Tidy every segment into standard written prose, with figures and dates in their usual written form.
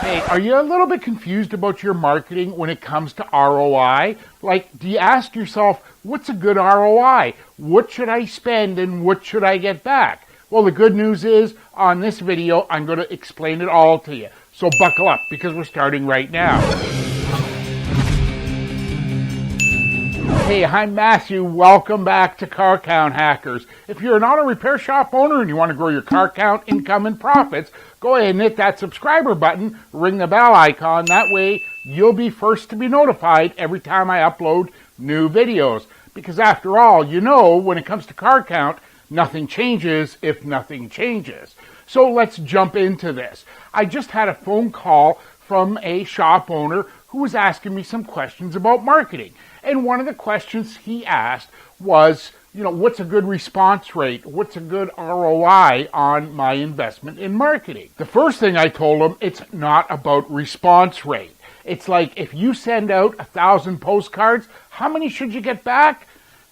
Hey, are you a little bit confused about your marketing when it comes to ROI? Like, do you ask yourself, what's a good ROI? What should I spend and what should I get back? Well, the good news is, on this video, I'm going to explain it all to you. So buckle up, because we're starting right now. Hey, I'm Matthew. Welcome back to Car Count Hackers. If you're an auto repair shop owner and you want to grow your car count, income, and profits, go ahead and hit that subscriber button, ring the bell icon. That way, you'll be first to be notified every time I upload new videos. Because after all, you know, when it comes to car count, nothing changes if nothing changes. So let's jump into this. I just had a phone call from a shop owner who was asking me some questions about marketing. And one of the questions he asked was, what's a good response rate? What's a good ROI on my investment in marketing? The first thing I told him, it's not about response rate. It's like if you send out 1,000 postcards, how many should you get back?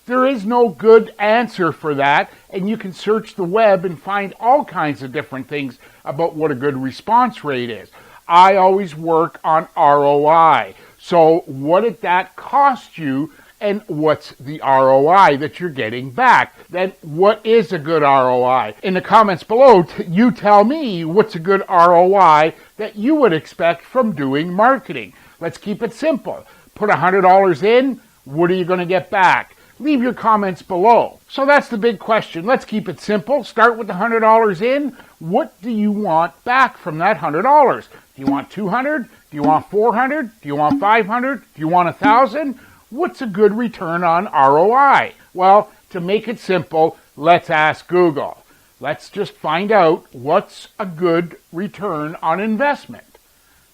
There is no good answer for that, and you can search the web and find all kinds of different things about what a good response rate is. I always work on ROI. So what did that cost you, and what's the ROI that you're getting back? Then what is a good ROI? In the comments below, you tell me what's a good ROI that you would expect from doing marketing. Let's keep it simple. Put $100 in, what are you going to get back? Leave your comments below. So that's the big question. Let's keep it simple. Start with the $100 in. What do you want back from that $100? Do you want $200? Do you want $400? Do you want $500? Do you want $1,000? What's a good return on ROI? Well, to make it simple, let's ask Google. Let's just find out what's a good return on investment.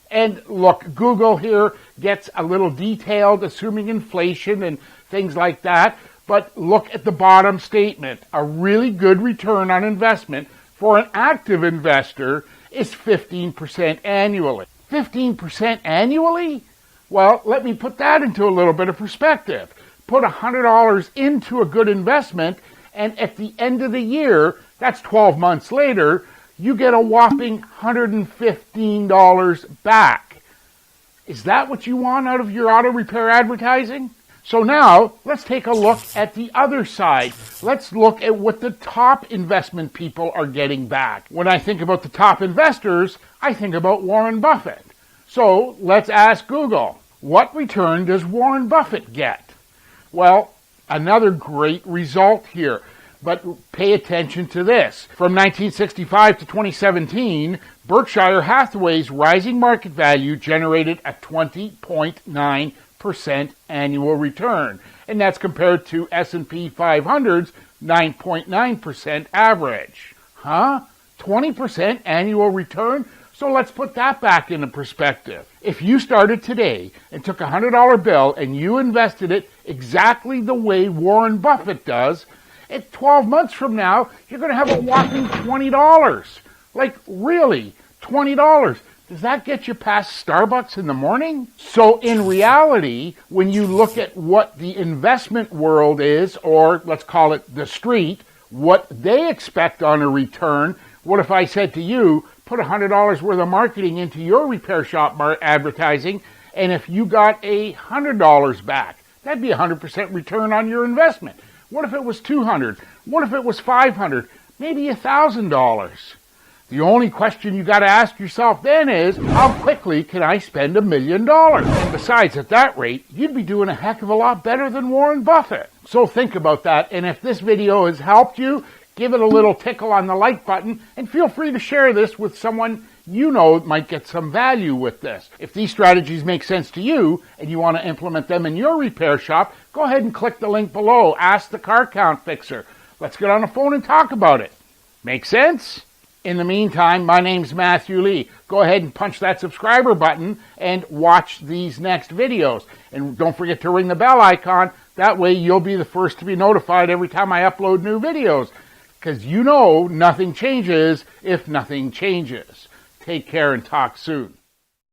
And look, Google here gets a little detailed, assuming inflation and things like that. But look at the bottom statement. A really good return on investment for an active investor is 15% annually. 15% annually? Well, let me put that into a little bit of perspective. Put $100 into a good investment, and at the end of the year, that's 12 months later, you get a whopping $115 back. Is that what you want out of your auto repair advertising? So now, let's take a look at the other side. Let's look at what the top investment people are getting back. When I think about the top investors, I think about Warren Buffett. So let's ask Google, what return does Warren Buffett get? Well, another great result here. But pay attention to this. From 1965 to 2017, Berkshire Hathaway's rising market value generated a 20.9% annual return. And that's compared to S&P 500's 9.9% average. 20% annual return? So let's put that back into perspective. If you started today and took a $100 bill and you invested it exactly the way Warren Buffett does, at 12 months from now, you're going to have a whopping $20. Like, really, $20. Does that get you past Starbucks in the morning? So in reality, when you look at what the investment world is, or let's call it the street, what they expect on a return, what if I said to you, put $100 worth of marketing into your repair shop advertising, and if you got $100 back, that'd be 100% return on your investment. What if it was $200? What if it was $500? Maybe $1,000? The only question you got to ask yourself then is, how quickly can I spend $1 million? And besides, at that rate, you'd be doing a heck of a lot better than Warren Buffett. So think about that, and if this video has helped you, give it a little tickle on the like button, and feel free to share this with someone you know might get some value with this. If these strategies make sense to you, and you want to implement them in your repair shop, go ahead and click the link below. Ask the Car Count Fixer. Let's get on the phone and talk about it. Make sense? In the meantime, my name's Matthew Lee. Go ahead and punch that subscriber button and watch these next videos. And don't forget to ring the bell icon. That way you'll be the first to be notified every time I upload new videos. Because you know nothing changes if nothing changes. Take care and talk soon.